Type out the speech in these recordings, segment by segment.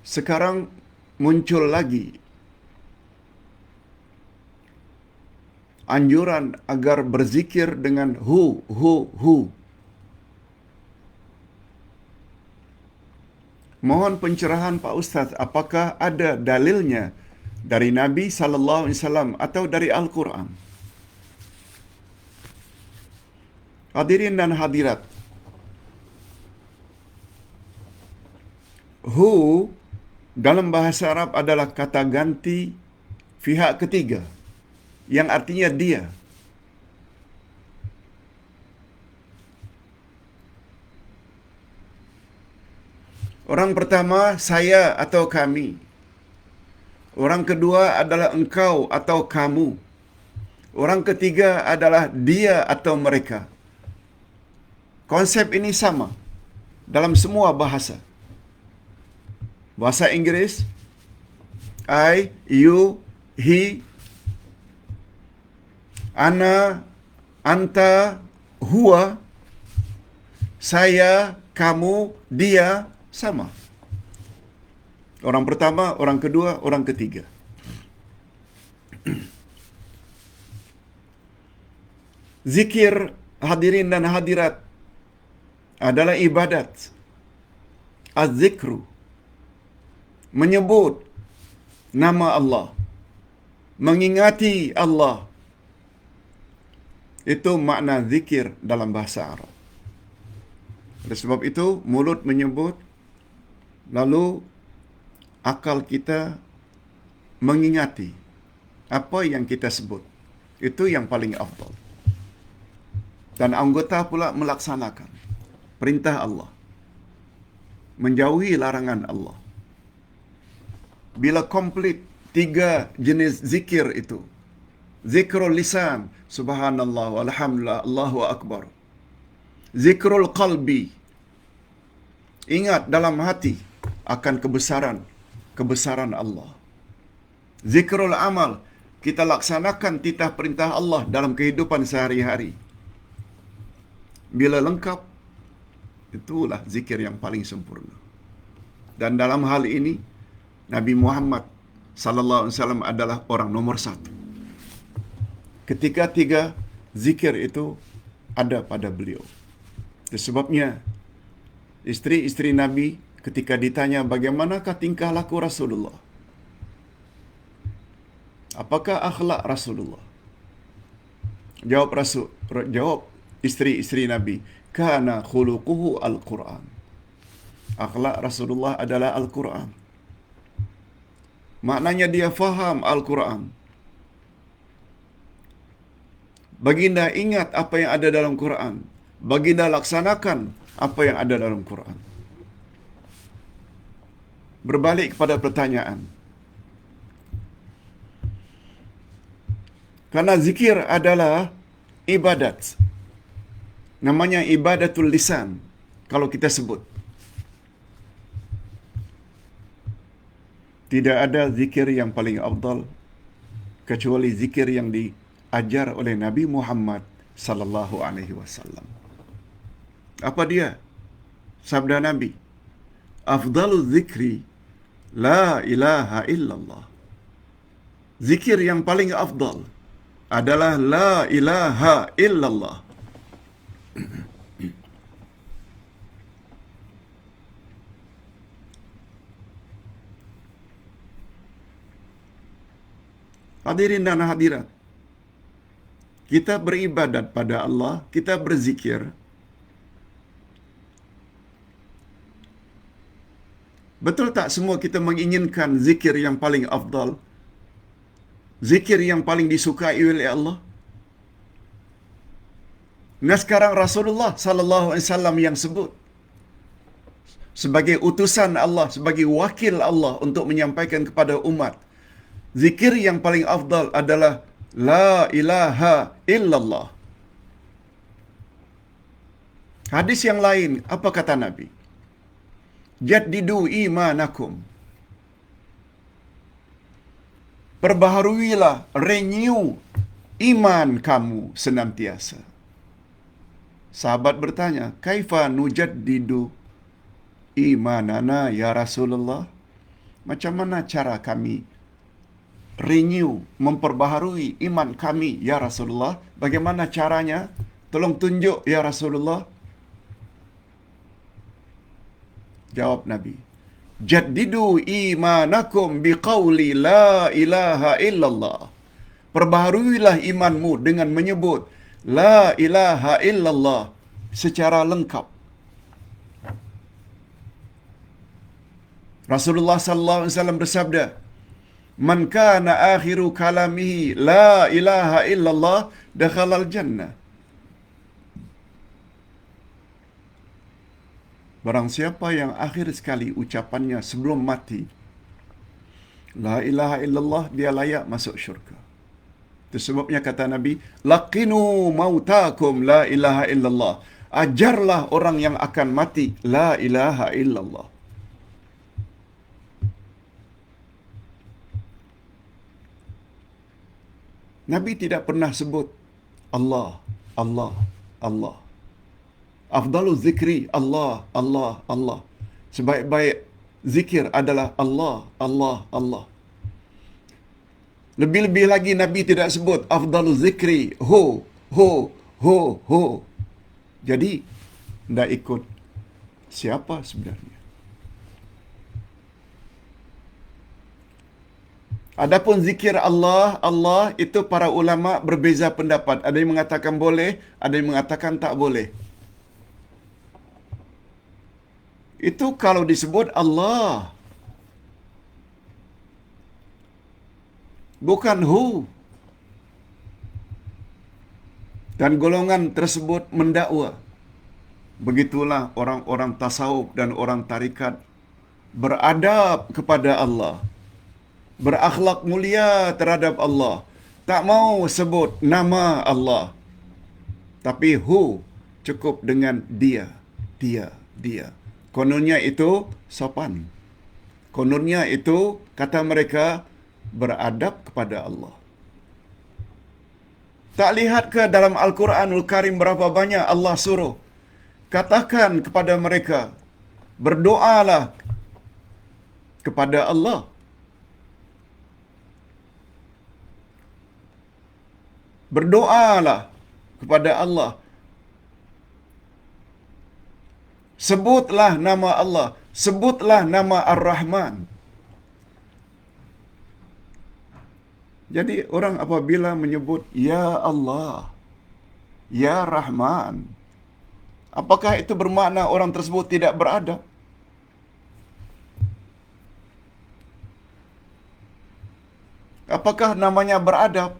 Sekarang muncul lagi anjuran agar berzikir dengan hu. Mohon pencerahan Pak Ustaz, apakah ada dalilnya dari Nabi sallallahu alaihi wasallam atau dari Al-Quran? Hadirin dan hadirat, hu dalam bahasa Arab adalah kata ganti pihak ketiga yang artinya dia. Orang pertama saya atau kami. Orang kedua adalah engkau atau kamu. Orang ketiga adalah dia atau mereka. Konsep ini sama dalam semua bahasa. Bahasa Inggeris, I, you, he, ana, anta, huwa, saya, kamu, dia, sama. Orang pertama, orang kedua, orang ketiga. Zikir, hadirin dan hadirat, adalah ibadat. Az-zikru, menyebut nama Allah, mengingati Allah. Itu makna zikir dalam bahasa Arab. Oleh sebab itu, mulut menyebut, lalu akal kita mengingati apa yang kita sebut. Itu yang paling afdal. Dan anggota pula melaksanakan perintah Allah, menjauhi larangan Allah. Bila komplit tiga jenis zikir itu, zikrul lisan, subhanallah, walhamdulillah, Allahu akbar. Zikrul qalbi, ingat dalam hati akan kebesaran Allah. Zikrul amal, kita laksanakan titah perintah Allah dalam kehidupan sehari-hari. Bila lengkap, itulah zikir yang paling sempurna. Dan dalam hal ini, Nabi Muhammad sallallahu alaihi wasallam adalah orang nomor satu. Ketika tiga zikir itu ada pada beliau. Itu sebabnya istri-istri Nabi ketika ditanya bagaimanakah tingkah laku Rasulullah, apakah akhlak Rasulullah, jawab istri-istri Nabi, kana khuluquhu al-Quran. Akhlak Rasulullah adalah Al-Quran. Maknanya dia faham Al-Quran. Baginda ingat apa yang ada dalam Quran. Baginda laksanakan apa yang ada dalam Quran. Berbalik kepada pertanyaan. Karena zikir adalah ibadat. Namanya ibadatul lisan kalau kita sebut. Tidak ada zikir yang paling afdal kecuali zikir yang diajar oleh Nabi Muhammad sallallahu alaihi wasallam. Apa dia? Sabda Nabi, afdalu zikri la ilaha illallah. Zikir yang paling afdal adalah la ilaha illallah. Hadirin dan hadirat, kita beribadat pada Allah, kita berzikir. Betul tak semua kita menginginkan zikir yang paling afdal? Zikir yang paling disukai oleh Allah? Nah sekarang Rasulullah sallallahu alaihi wasallam yang sebut sebagai utusan Allah, sebagai wakil Allah untuk menyampaikan kepada umat, zikir yang paling afdal adalah la ilaha illallah. Hadis yang lain, apa kata Nabi? Jaddidu imanakum. Perbaharuilah, renew iman kamu senantiasa. Sahabat bertanya, kaifa nujaddidu imanana ya Rasulullah? Macam mana cara kami renew, memperbaharui iman kami, ya Rasulullah? Bagaimana caranya? Tolong tunjuk, ya Rasulullah. Jawab Nabi, jaddidu imanakum biqauli la ilaha illallah. Perbaharuilah imanmu dengan menyebut la ilaha illallah secara lengkap. Rasulullah sallallahu alaihi wasallam bersabda, "Man kana akhiru kalamihi la ilaha illallah dakhalal jannah." Barang siapa yang akhir sekali ucapannya sebelum mati la ilaha illallah, dia layak masuk syurga. Itu sebabnya kata Nabi, laqinu mautakum la ilaha illallah. Ajarlah orang yang akan mati la ilaha illallah. Nabi tidak pernah sebut Allah, Allah, Allah. Afdalul zikri Allah, Allah, Allah. Sebaik-baik zikir adalah Allah, Allah, Allah. Lebih-lebih lagi Nabi tidak sebut afdalul zikri ho, ho, ho, ho. Jadi tidak ikut siapa sebenarnya. Adapun zikir Allah, Allah itu para ulama berbeza pendapat. Ada yang mengatakan boleh, ada yang mengatakan tak boleh. Itu kalau disebut Allah, bukan hu. Dan golongan tersebut mendakwa. Begitulah orang-orang tasawuf dan orang tarikat beradab kepada Allah, berakhlak mulia terhadap Allah. Tak mau sebut nama Allah, tapi hu, cukup dengan dia, dia, dia. Kononnya itu sopan. Kononnya itu, kata mereka, beradab kepada Allah. Tak lihat ke dalam Al-Quranul Karim berapa banyak Allah suruh? Katakan kepada mereka, berdoalah kepada Allah. Berdoalah kepada Allah. Sebutlah nama Allah. Sebutlah nama Ar-Rahman. Jadi orang apabila menyebut Ya Allah, Ya Rahman, apakah itu bermakna orang tersebut tidak beradab? Apakah namanya beradab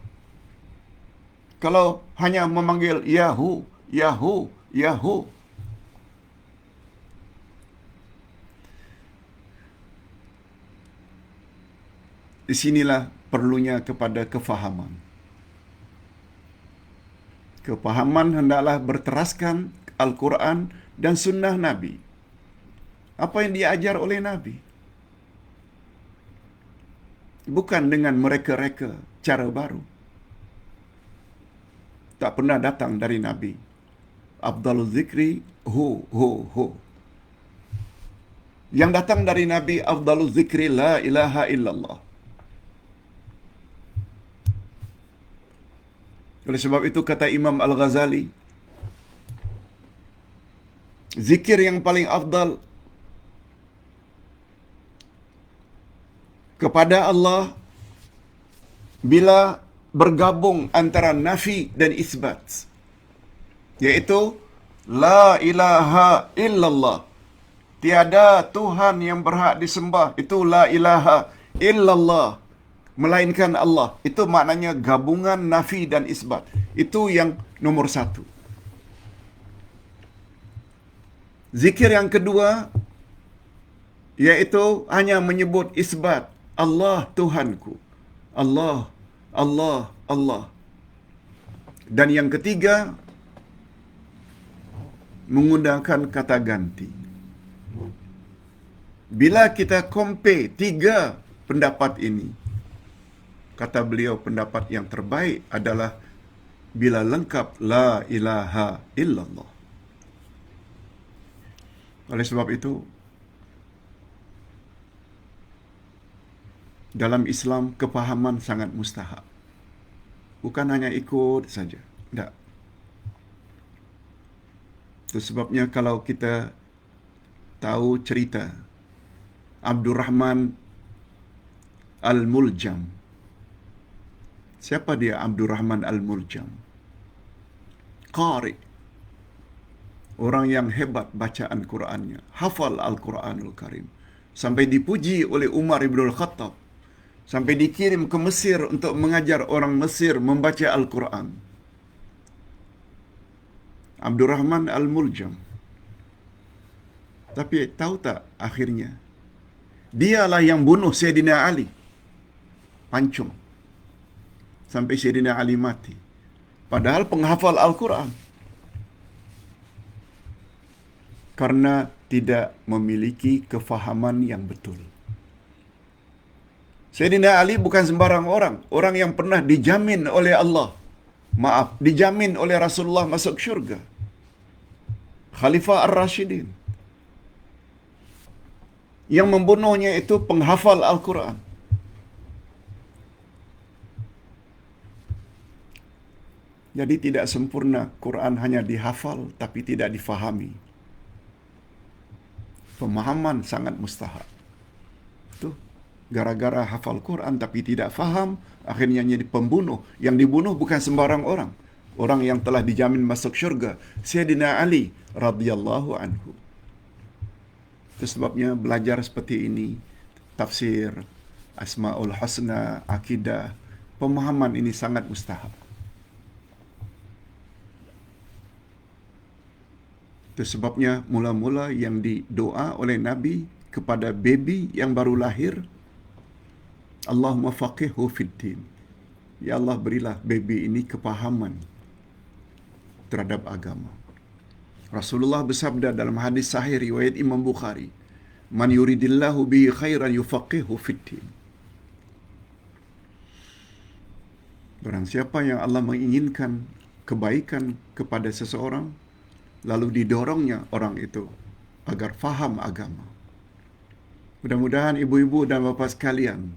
kalau hanya memanggil Yahu, Yahu, Yahu? Di sinilah perlunya kepada kefahaman. Kefahaman hendaklah berteraskan Al-Quran dan sunnah Nabi. Apa yang diajar oleh Nabi. Bukan dengan mereka-reka cara baru. Tak pernah datang dari Nabi. Afdalul zikri, hu, hu, hu. Yang datang dari Nabi, afdalul zikri, la ilaha illallah. Oleh sebab itu kata Imam Al-Ghazali, zikir yang paling afdal kepada Allah bila bergabung antara nafi dan isbat, yaitu la ilaha illallah. Tiada Tuhan yang berhak disembah, itu la ilaha illallah, melainkan Allah. Itu maknanya gabungan nafi dan isbat. Itu yang nomor satu. Zikir yang kedua, yaitu hanya menyebut isbat, Allah Tuhanku, Allah, Allah, Allah. Dan yang ketiga, menggunakan kata ganti. Bila kita compare tiga pendapat ini, kata beliau pendapat yang terbaik adalah bila lengkap la ilaha illallah. Oleh sebab itu, Dalam Islam, kefahaman sangat mustahab. Bukan hanya ikut saja. Tak. Itu sebabnya kalau kita tahu cerita Abdurrahman Al-Muljam. Siapa dia Abdurrahman Al-Muljam? Qari. Orang yang hebat bacaan Qurannya. Hafal Al-Quranul Karim. Sampai dipuji oleh Umar Ibn Al-Khattab. Sampai dikirim ke Mesir untuk mengajar orang Mesir membaca Al-Quran. Abdurrahman Al-Muljam. Tapi tahu tak akhirnya? Dialah yang bunuh Sayyidina Ali. Pancung. Sampai Sayyidina Ali mati. Padahal penghafal Al-Quran. Karena tidak memiliki kefahaman yang betul. Sayyidina Ali bukan sembarang orang. Orang yang pernah dijamin oleh Allah. Dijamin oleh Rasulullah masuk syurga. Khalifah Ar-Rashidin. Yang membunuhnya itu penghafal Al-Quran. Jadi tidak sempurna Quran hanya dihafal tapi tidak difahami. Pemahaman sangat mustahab. Itu gara-gara hafal Quran tapi tidak faham, akhirnya jadi pembunuh. Yang dibunuh bukan sembarang orang. Orang yang telah dijamin masuk syurga, Sayyidina Ali radhiyallahu anhu. Itu sebabnya belajar seperti ini, tafsir, Asmaul Husna, akidah, pemahaman ini sangat mustahab. Itu sebabnya mula-mula yang didoa oleh Nabi kepada baby yang baru lahir, Allahumma faqihhu fiddin. Ya Allah, berilah baby ini kepahaman terhadap agama. Rasulullah bersabda dalam hadis sahih riwayat Imam Bukhari, "Man yuridillahu bihi khairan yufaqihu fiddin." Barang siapa yang Allah menginginkan kebaikan kepada seseorang, lalu didorongnya orang itu agar faham agama. Mudah-mudahan ibu-ibu dan bapa sekalian,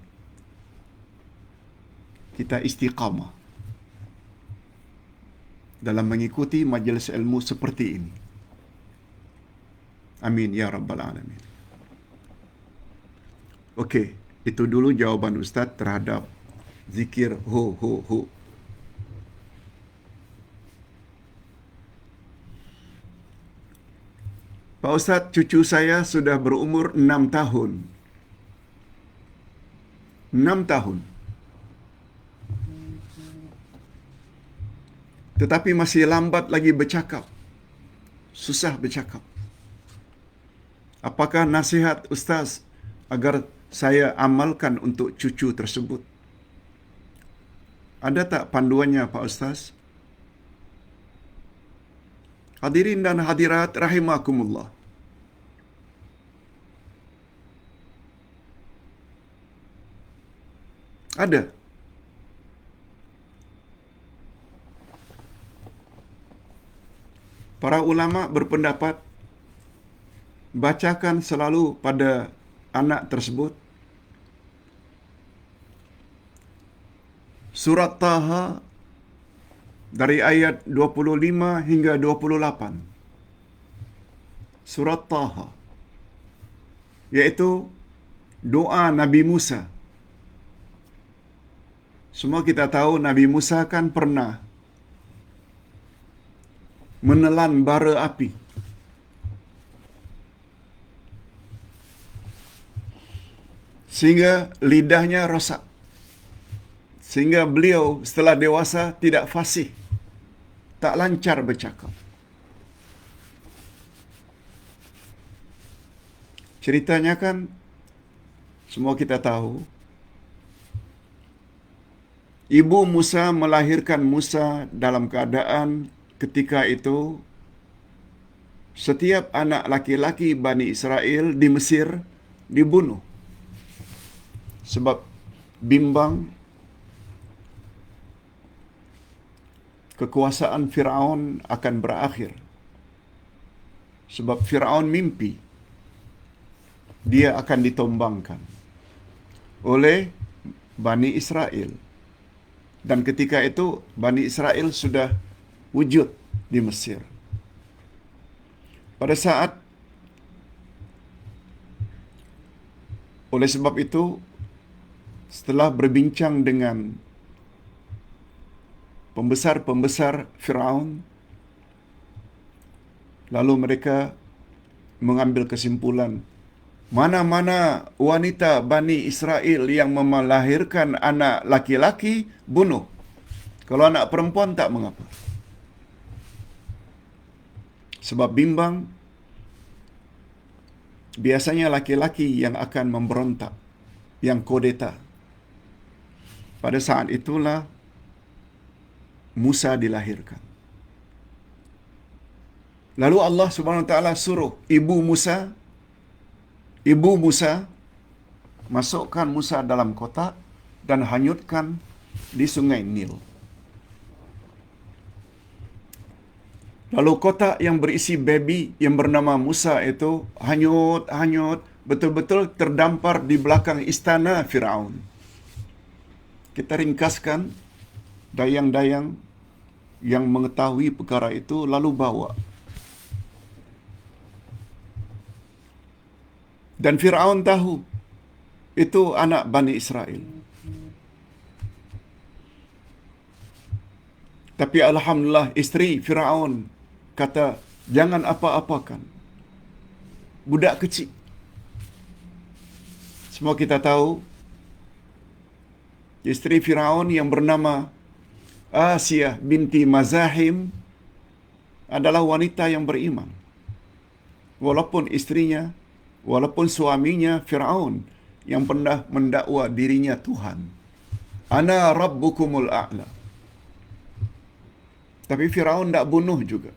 kita istiqamah dalam mengikuti majlis ilmu seperti ini. Amin ya rabbal alamin. Okey, itu dulu jawaban Ustaz terhadap zikir ho ho ho. Pak Ustaz, cucu saya sudah berumur 6 tahun. 6 tahun. Tetapi masih lambat lagi bercakap. Susah bercakap. Apakah nasihat Ustaz agar saya amalkan untuk cucu tersebut? Ada tak panduannya, Pak Ustaz? Hadirin dan hadirat rahimakumullah. Ada. Para ulama berpendapat bacakan selalu pada anak tersebut surat Taha dari ayat 25 hingga 28. Surat Taha, yaitu doa Nabi Musa. Semua kita tahu Nabi Musa kan pernah menelan bara api. Sehingga lidahnya rosak. Sehingga beliau setelah dewasa tidak fasih, tak lancar bercakap. Ceritanya kan semua kita tahu, ibu Musa melahirkan Musa dalam keadaan ketika itu setiap anak laki-laki Bani Israel di Mesir dibunuh. Sebab bimbang kekuasaan Firaun akan berakhir. Sebab Firaun mimpi dia akan ditombangkan oleh Bani Israel. Dan ketika itu Bani Israel sudah wujud di Mesir. Pada saat oleh sebab itu setelah berbincang dengan pembesar-pembesar Firaun, lalu mereka mengambil kesimpulan, mana-mana wanita Bani Israel yang melahirkan anak laki-laki, bunuh. Kalau anak perempuan tak mengapa. Sebab bimbang, biasanya laki-laki yang akan memberontak, yang kudeta. Pada saat itulah Musa dilahirkan. Lalu Allah Subhanahu Wa Taala suruh ibu Musa masukkan Musa dalam kotak dan hanyutkan di sungai Nil. Lalu kotak yang berisi baby yang bernama Musa itu hanyut, betul-betul terdampar di belakang istana Firaun. Kita ringkaskan, dayang-dayang yang mengetahui perkara itu lalu bawa. Dan Firaun tahu itu anak Bani Israel. Tapi alhamdulillah isteri Firaun kata, jangan apa-apakan budak kecil. Semua kita tahu isteri Firaun yang bernama Asiyah binti Mazahim adalah wanita yang beriman. Walaupun suaminya Firaun yang pernah mendakwa dirinya Tuhan. Ana rabbukumul a'la. Tapi Firaun tak bunuh juga.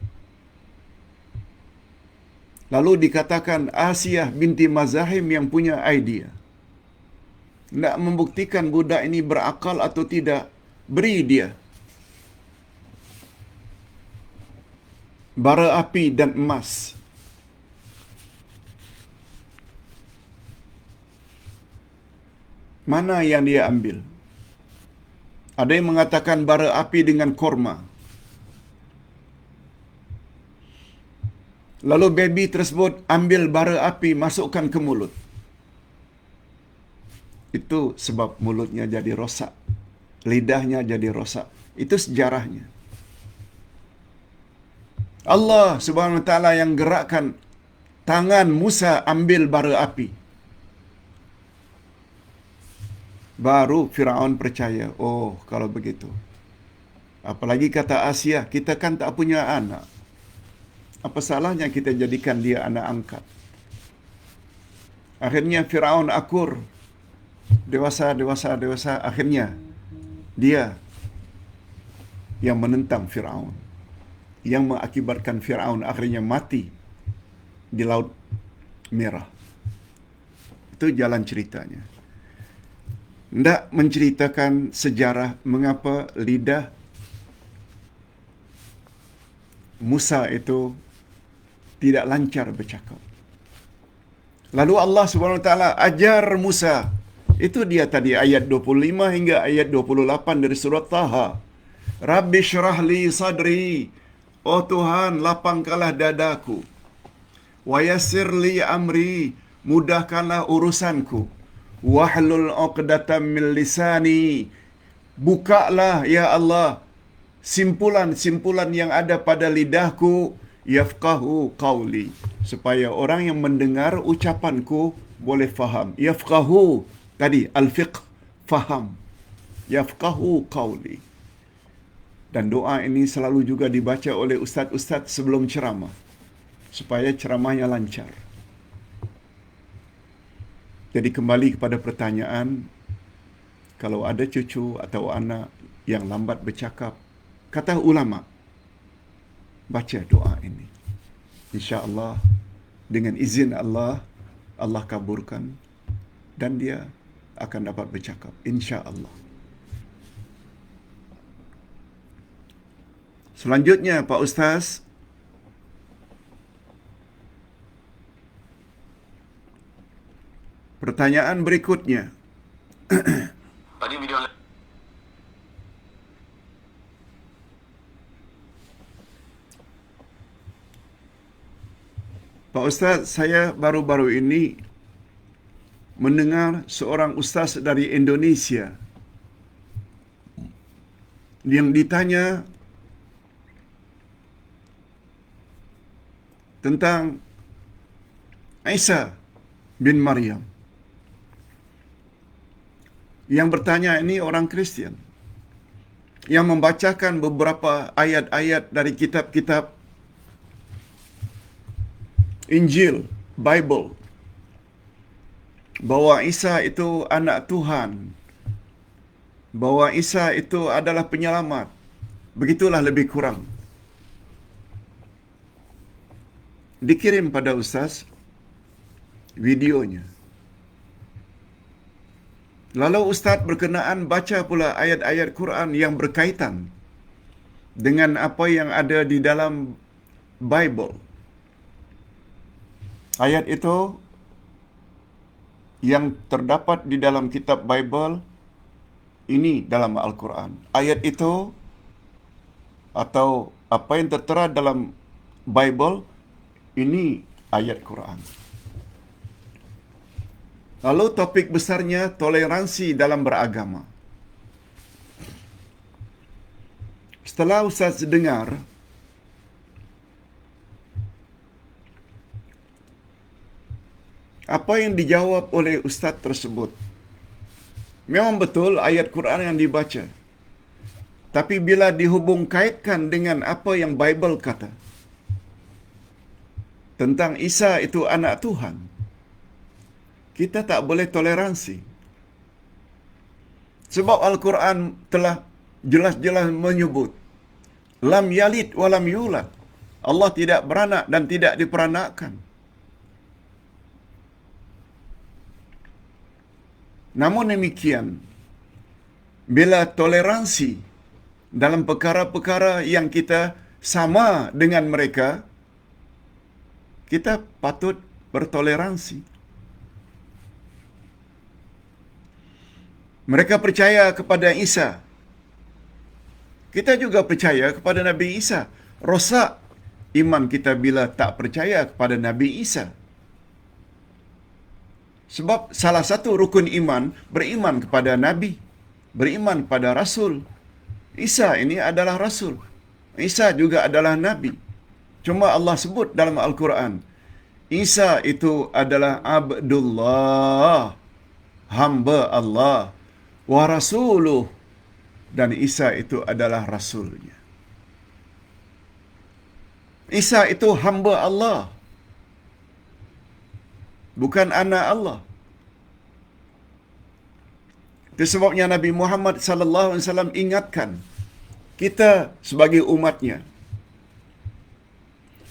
Lalu dikatakan Asiyah binti Mazahim yang punya idea. Nak membuktikan budak ini berakal atau tidak, beri dia bara api dan emas. Mana yang dia ambil? Ada yang mengatakan bara api dengan korma. Lalu baby tersebut ambil bara api, masukkan ke mulut. Itu sebab mulutnya jadi rosak. Lidahnya jadi rosak. Itu sejarahnya. Allah Subhanahu Wa Taala yang gerakkan tangan Musa ambil bara api. Baru Firaun percaya, oh kalau begitu. Apalagi kata Asiyah, kita kan tak punya anak. Apa salahnya kita jadikan dia anak angkat? Akhirnya Firaun akur. Dewasa. Akhirnya dia yang menentang Firaun. Yang mengakibatkan Firaun akhirnya mati di Laut Merah. Itu jalan ceritanya. Tidak menceritakan sejarah mengapa lidah Musa itu tidak lancar bercakap. Lalu Allah Subhanahu Wa Taala ajar Musa. Itu dia tadi ayat 25 hingga ayat 28 dari surat Taha. Rabbi syrah li sadri. Oh Tuhan, lapangkanlah dadaku. Wa yassir li amri. Mudahkanlah urusanku. Wahlul 'uqdatam min lisani. Bukalah ya Allah simpulan-simpulan yang ada pada lidahku, yafqahu qawli, supaya orang yang mendengar ucapanku boleh faham. Yafqahu tadi al-fiqh, faham. Yafqahu qawli. Dan doa ini selalu juga dibaca oleh ustaz-ustaz sebelum ceramah supaya ceramahnya lancar. Jadi kembali kepada pertanyaan, kalau ada cucu atau anak yang lambat bercakap, kata ulama, baca doa ini. InsyaAllah, dengan izin Allah, Allah kabulkan dan dia akan dapat bercakap. InsyaAllah. Selanjutnya, Pak Ustaz, pertanyaan berikutnya. Pada video Pak Ustaz, saya baru-baru ini mendengar seorang ustaz dari Indonesia yang ditanya tentang Isa bin Maryam. Yang bertanya ini orang Kristian yang membacakan beberapa ayat-ayat dari kitab-kitab Injil, Bible, bahwa Isa itu anak Tuhan, bahwa Isa itu adalah penyelamat. Begitulah lebih kurang. Dikirim pada Ustaz videonya. Lalu Ustaz berkenaan baca pula ayat-ayat Quran yang berkaitan dengan apa yang ada di dalam Bible. Ayat itu yang terdapat di dalam kitab Bible ini dalam Al-Quran. Ayat itu atau apa yang tertera dalam Bible ini ayat Quran. Lalu topik besarnya toleransi dalam beragama. Setelah Ustaz dengar, apa yang dijawab oleh Ustaz tersebut, memang betul ayat Quran yang dibaca. Tapi bila dihubung kaitkan dengan apa yang Bible kata tentang Isa itu anak Tuhan, kita tak boleh toleransi. Sebab Al-Quran telah jelas-jelas menyebut, lam yalid walam yulad. Allah tidak beranak dan tidak diperanakkan. Namun demikian, bila toleransi dalam perkara-perkara yang kita sama dengan mereka, kita patut bertoleransi. Mereka percaya kepada Isa. Kita juga percaya kepada Nabi Isa. Rosak iman kita bila tak percaya kepada Nabi Isa. Sebab salah satu rukun iman beriman kepada Nabi, beriman kepada Rasul. Isa ini adalah Rasul. Isa juga adalah Nabi. Cuma Allah sebut dalam Al-Quran, Isa itu adalah Abdullah, hamba Allah, wa rasuluh, dan Isa itu adalah Rasulnya. Isa itu hamba Allah, bukan anak Allah. Itu sebabnya Nabi Muhammad sallallahu alaihi wasallam ingatkan kita sebagai umatnya,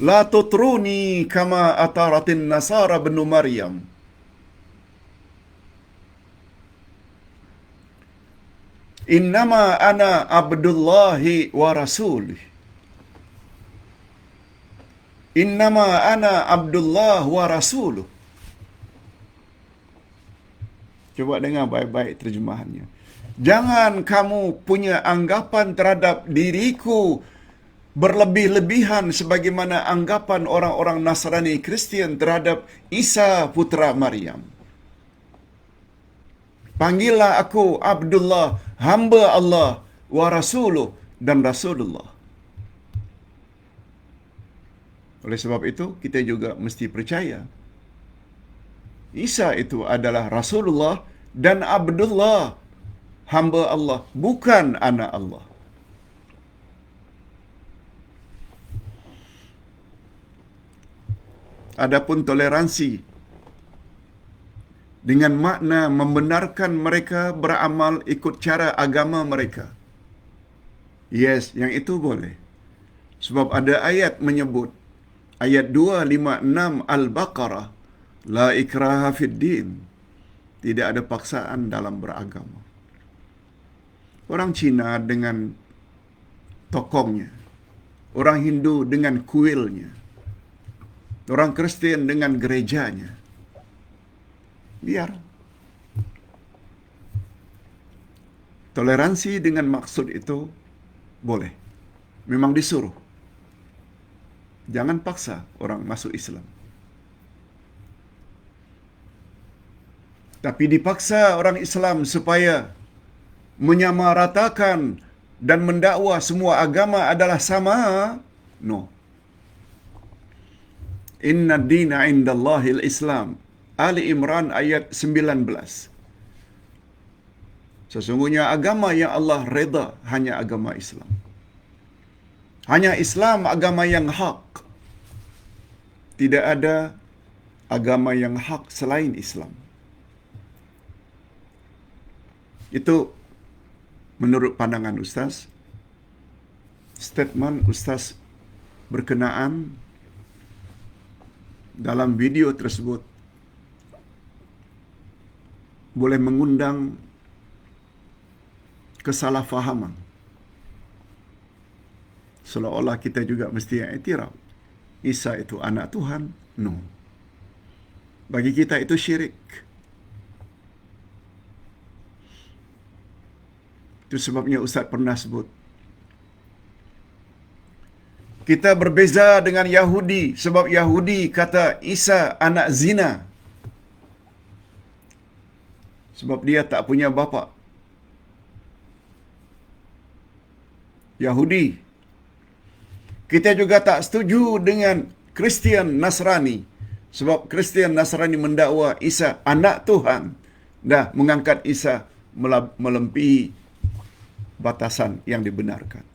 la tutruni kama ataratin nasara benu Maryam. Innama ana abdullahi wa rasulih. Innama ana abdullah wa rasuluh. Coba dengar baik-baik terjemahannya. Jangan kamu punya anggapan terhadap diriku berlebih-lebihan sebagaimana anggapan orang-orang Nasrani Kristian terhadap Isa putra Maryam. Panggillah aku Abdullah, hamba Allah, wa rasuluh, dan Rasulullah. Oleh sebab itu, kita juga mesti percaya Isa itu adalah Rasulullah dan Abdullah, hamba Allah, bukan anak Allah. Adapun toleransi dengan makna membenarkan mereka beramal ikut cara agama mereka, yes, yang itu boleh. Sebab ada ayat menyebut, ayat 256 Al-Baqarah, la ikraha fid din, tidak ada paksaan dalam beragama. Orang Cina dengan tokongnya, orang Hindu dengan kuilnya, orang Kristian dengan gerejanya, biar. Toleransi dengan maksud itu boleh. Memang disuruh. Jangan paksa orang masuk Islam. Tapi dipaksa orang Islam supaya menyamaratakan dan mendakwa semua agama adalah sama? No. Inna ad-dina 'indallahil Islam. Ali Imran ayat 19. Sesungguhnya agama yang Allah reda hanya agama Islam. Hanya Islam agama yang hak. Tidak ada agama yang hak selain Islam. Itu menurut pandangan Ustaz. Statement Ustaz berkenaan dalam video tersebut boleh mengundang kesalahfahaman. Seolah-olah kita juga mesti iktiraf Isa itu anak Tuhan. No. Bagi kita itu syirik. Itu sebabnya Ustaz pernah sebut, kita berbeza dengan Yahudi sebab Yahudi kata Isa anak zina. Sebab dia tak punya bapa. Yahudi. Kita juga tak setuju dengan Kristian Nasrani. Sebab Kristian Nasrani mendakwa Isa anak Tuhan. Dah mengangkat Isa melebihi batasan yang dibenarkan.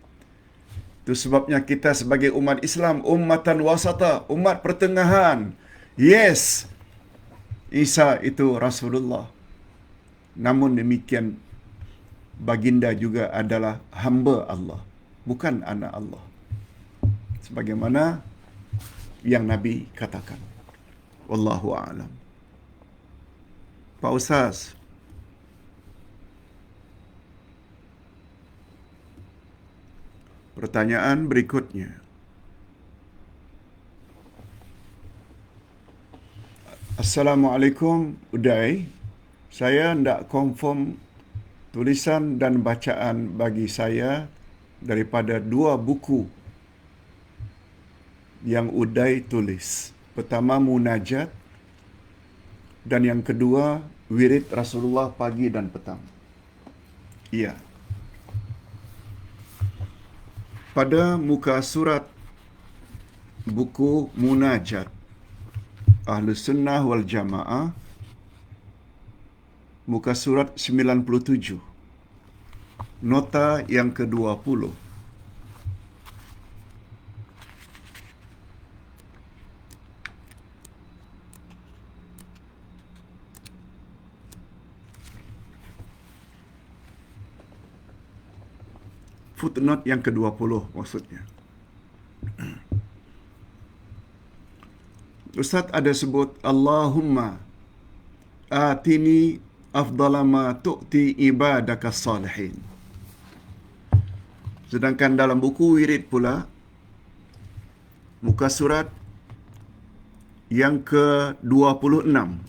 Itu sebabnya kita sebagai umat Islam, ummatan wasata, umat pertengahan. Yes, Isa itu Rasulullah. Namun demikian, baginda juga adalah hamba Allah, bukan anak Allah. Sebagaimana yang Nabi katakan. Wallahu a'lam. Pak Ustaz, pertanyaan berikutnya. Assalamualaikum, Uday. Saya hendak confirm tulisan dan bacaan bagi saya daripada 2 buku yang Uday tulis. Pertama, Munajat, dan yang kedua, Wirid Rasulullah pagi dan petang. Iya. Pada muka surat buku Munajat Ahlus Sunnah wal Jamaah, muka surat 97, nota yang ke-20. Footnote yang ke-20 maksudnya. Ustaz ada sebut Allahumma atini afdala ma tu'ti ibadaka salihin. Sedangkan dalam buku Wirid pula, muka surat yang ke-26,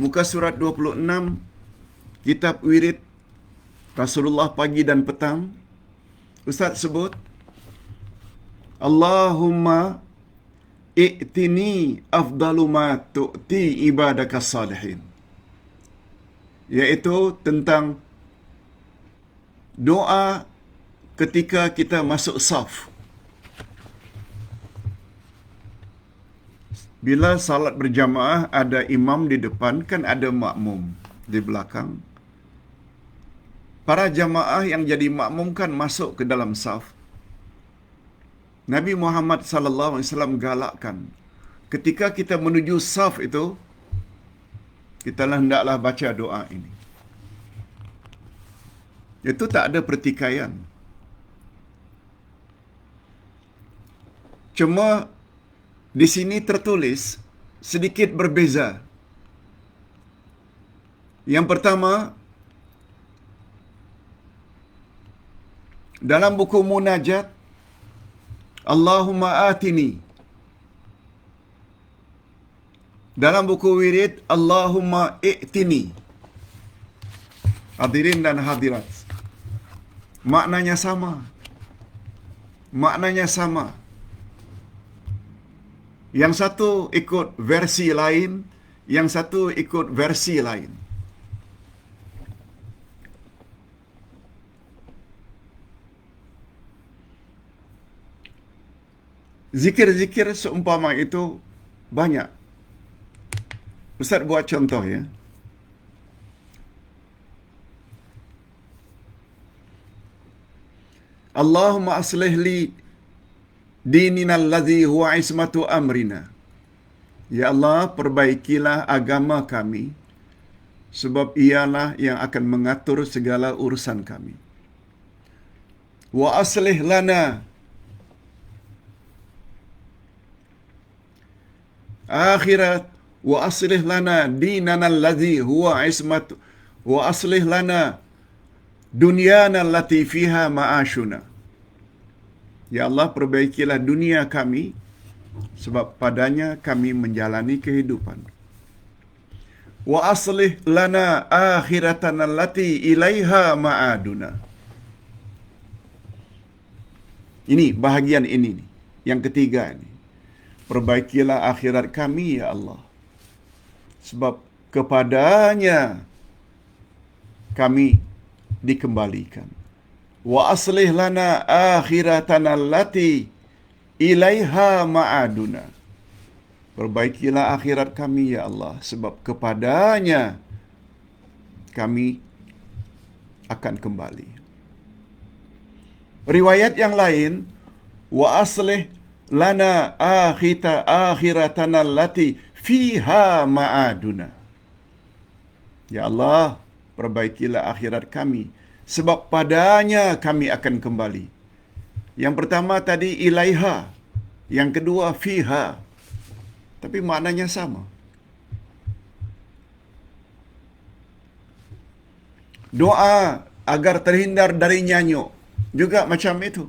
muka surat 26, kitab Wirid Rasulullah pagi dan petang, Ustaz sebut Allahumma i'tini afdalu ma tu'ti ibadaka salihin, iaitu tentang doa ketika kita masuk saf. Bila salat berjamaah ada imam di depan, kan ada makmum di belakang. Para jamaah yang jadi makmum kan masuk ke dalam saf. Nabi Muhammad sallallahu alaihi wasallam galakkan, ketika kita menuju saf itu, kita hendaklah baca doa ini. Itu tak ada pertikaian. Cuma di sini tertulis sedikit berbeza. Yang pertama, dalam buku Munajat, Allahumma atini, Dalam buku wirid, Allahumma i'tini. Hadirin dan hadirat, maknanya sama. Maknanya sama. Yang satu ikut versi lain, yang satu ikut versi lain. Zikir-zikir seumpama itu banyak. Ustaz buat contoh ya. Allahumma aslih li dinina alladhi huwa ismatu amrina. Ya Allah, perbaikilah agama kami, sebab ialah yang akan mengatur segala urusan kami. Wa aslih lana akhirat, wa aslih lana dinana alladhi huwa ismatu, wa aslih lana dunyana allati fiha ma'ashuna. Ya Allah, perbaikilah dunia kami, sebab padanya kami menjalani kehidupan. Wa aslih lana akhiratana allati ilaiha ma'aduna. Ini bahagian ini nih, yang ketiga ini. Perbaikilah akhirat kami ya Allah, sebab kepadanya kami dikembalikan. Wa aslih lana akhiratana allati ilaiha ma'aduna. Perbaikilah akhirat kami ya Allah, sebab kepadanya kami akan kembali. Riwayat yang lain, wa aslih lana akhiratana allati fiha ma'aduna. Ya Allah, perbaikilah akhirat kami, sebab padanya kami akan kembali. Yang pertama tadi ilaiha, yang kedua fiha. Tapi maknanya sama. Doa agar terhindar dari nyanyuk juga macam itu.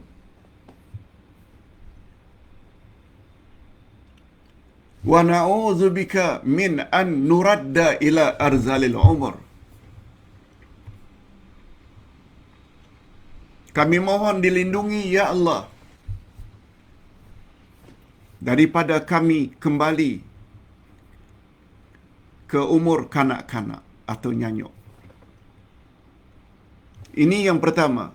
Wa na'udzubika min an nuradda ila arzalil umur. Kami mohon dilindungi ya Allah daripada kami kembali ke umur kanak-kanak atau nyanyuk. Ini yang pertama.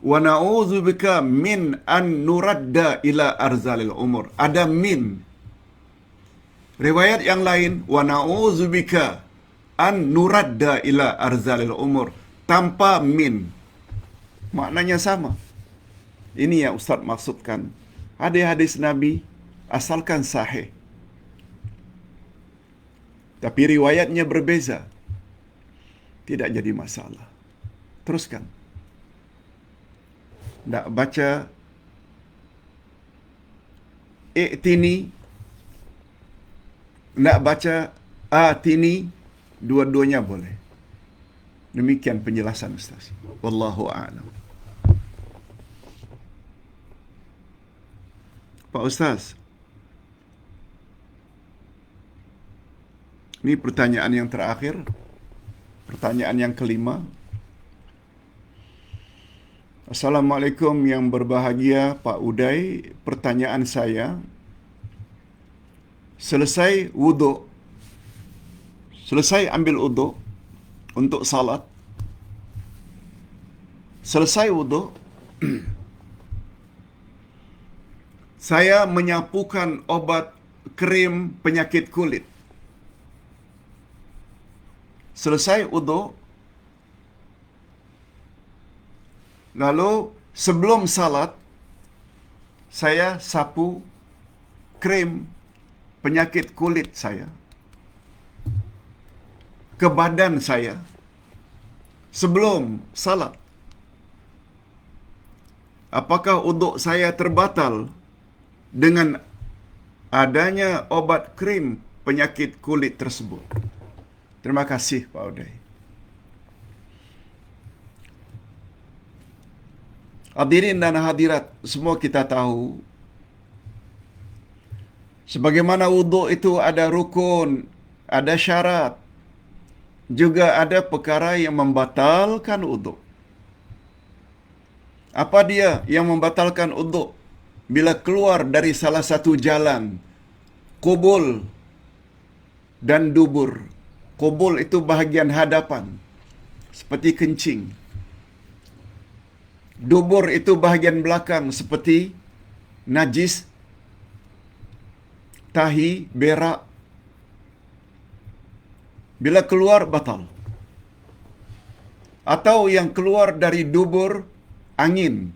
Wa na'udzubika min an nuradda ila arzalil umur. Ada min. Riwayat yang lain, wa na'udzubika an nuradda ila arzalil umur, tanpa min. Maknanya sama. Ini yang Ustaz maksudkan. Hadis-hadis Nabi asalkan sahih, tapi riwayatnya berbeza, tidak jadi masalah. Teruskan. Nak baca i'tini, nak baca atini, dua-duanya boleh. Demikian penjelasan Ustaz. Wallahu a'lam. Pak Ustaz, ini pertanyaan yang terakhir, pertanyaan yang kelima. Assalamualaikum yang berbahagia Pak Uday. Pertanyaan saya, selesai wuduk, selesai ambil wuduk untuk salat, selesai wuduk, saya menyapukan obat krim penyakit kulit. Selesai wuduk, lalu sebelum salat, saya sapu krim penyakit kulit saya ke badan saya sebelum salat. Apakah wuduk saya terbatal dengan adanya obat krim penyakit kulit tersebut? Terima kasih Pak Uday. Hadirin dan hadirat, semua kita tahu Sebagaimana wuduk itu ada rukun, ada syarat, juga ada perkara yang membatalkan wuduk. Apa dia yang membatalkan wuduk? Bila keluar dari salah satu jalan, qubul dan dubur. Qubul itu bahagian hadapan, seperti kencing. Dubur itu bahagian belakang, seperti najis, tahi, berak. Bila keluar, batal. Atau yang keluar dari dubur, angin,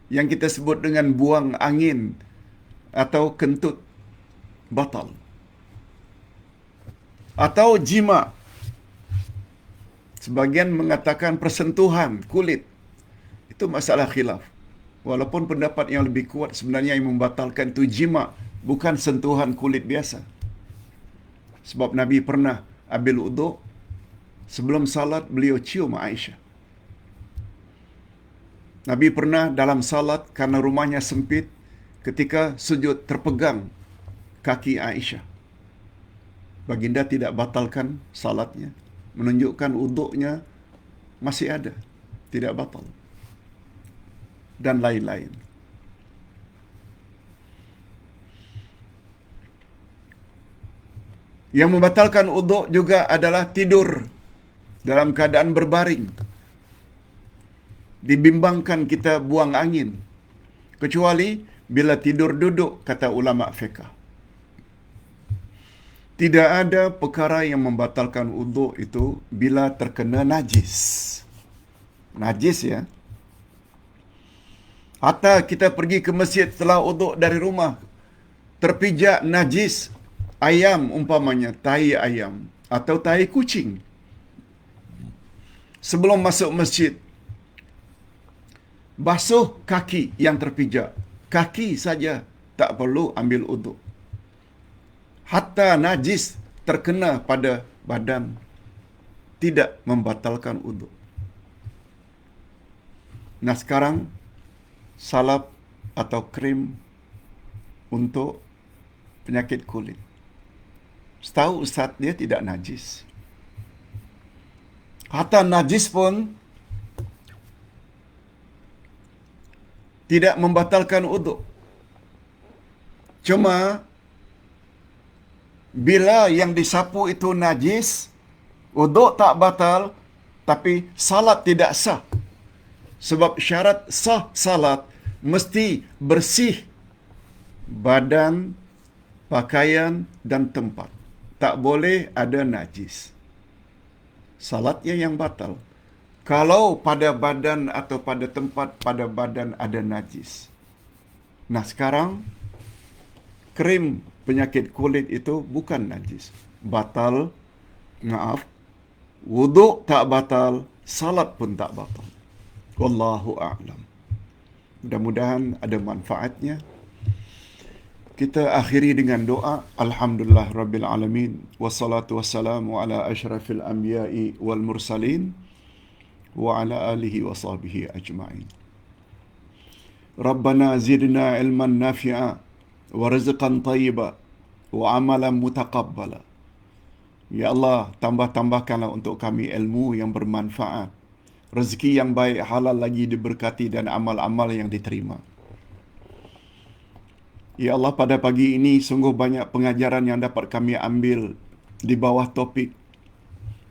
yang kita sebut dengan buang angin atau kentut, batal. Atau jima. Sebagian mengatakan persentuhan kulit. Itu masalah khilaf. Walaupun pendapat yang lebih kuat sebenarnya yang membatalkan itu jima, bukan sentuhan kulit biasa. Sebab Nabi pernah ambil wuduk, sebelum salat beliau cium Aisyah. Nabi pernah dalam salat karena rumahnya sempit, ketika sujud terpegang kaki Aisyah. Baginda tidak batalkan salatnya, menunjukkan wuduknya masih ada, tidak batal. Dan lain-lain. Yang membatalkan wuduk juga adalah tidur dalam keadaan berbaring. Dibimbangkan kita buang angin. Kecuali bila tidur duduk, kata ulama fiqh. Tidak ada perkara yang membatalkan wuduk itu bila terkena najis. Najis ya. Hatta kita pergi ke masjid setelah wuduk dari rumah, terpijak najis ayam umpamanya, tahi ayam atau tahi kucing. Sebelum masuk masjid, basuh kaki yang terpijak. Kaki saja, tak perlu ambil wuduk. Hatta najis terkena pada badan, tidak membatalkan wuduk. Nah sekarang, salap atau krim untuk penyakit kulit. Setahu Ustaz, dia tidak najis. Hatta najis pun tidak membatalkan wuduk. Cuma bila yang disapu itu najis, wuduk tak batal, tapi salat tidak sah. Sebab syarat sah salat mesti bersih badan, pakaian dan tempat. Tak boleh ada najis. Salatnya yang batal. Kalau pada badan atau pada tempat pada badan ada najis. Nah sekarang, krim penyakit kulit itu bukan najis. Batal, maaf, wuduk tak batal, salat pun tak batal. Wallahu a'lam. Mudah-mudahan ada manfaatnya. Kita akhiri dengan doa. Alhamdulillah Rabbil Alamin. Wassalatu wassalamu ala ashrafil anbiya'i wal mursalin. Wa ala alihi wa sahbihi ajma'in. Rabbana zidna ilman nafi'a. Wa rizqan tayyiba. Wa amalan mutaqabbala. Ya Allah, tambah-tambahkanlah untuk kami ilmu yang bermanfaat. Rezeki yang baik, halal lagi diberkati dan amal-amal yang diterima. Ya Allah, pada pagi ini sungguh banyak pengajaran yang dapat kami ambil di bawah topik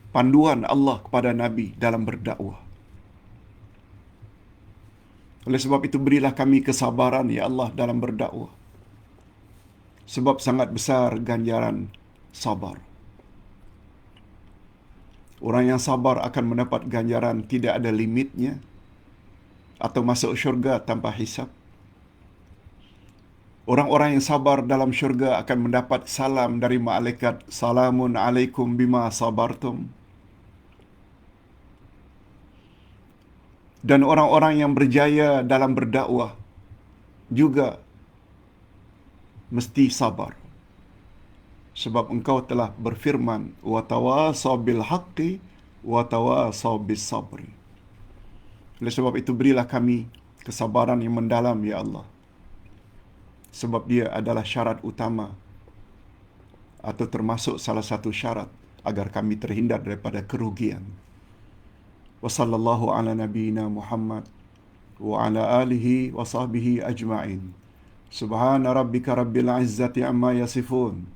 panduan Allah kepada Nabi dalam berdakwah. Oleh sebab itu berilah kami kesabaran ya Allah dalam berdakwah. Sebab sangat besar ganjaran sabar. Orang yang sabar akan mendapat ganjaran tidak ada limitnya atau masuk syurga tanpa hisab. Orang-orang yang sabar dalam syurga akan mendapat salam dari malaikat. Salamun alaikum bima sabartum. Dan orang-orang yang berjaya dalam berdakwah juga mesti sabar. Sebab engkau telah berfirman, wa tawasaw bil haqqi wa tawasaw bis sabri. Oleh sebab itu berilah kami kesabaran yang mendalam ya Allah. sebab dia adalah syarat utama atau termasuk salah satu syarat agar kami terhindar daripada kerugian. Wa sallallahu ala nabiyyina Muhammad wa ala alihi wa sahbihi ajma'in. Subhana rabbika rabbil izzati amma yasifun.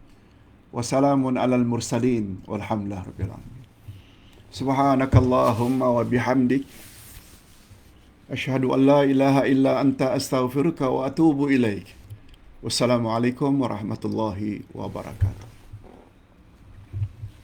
Wa salamun alal mursalin walhamdulillahi rabbil alamin. Subhanakallahumma wa bihamdik asyhadu an la ilaha illa anta astaghfiruka wa atubu ilaik. Wassalamualaikum warahmatullahi wabarakatuh.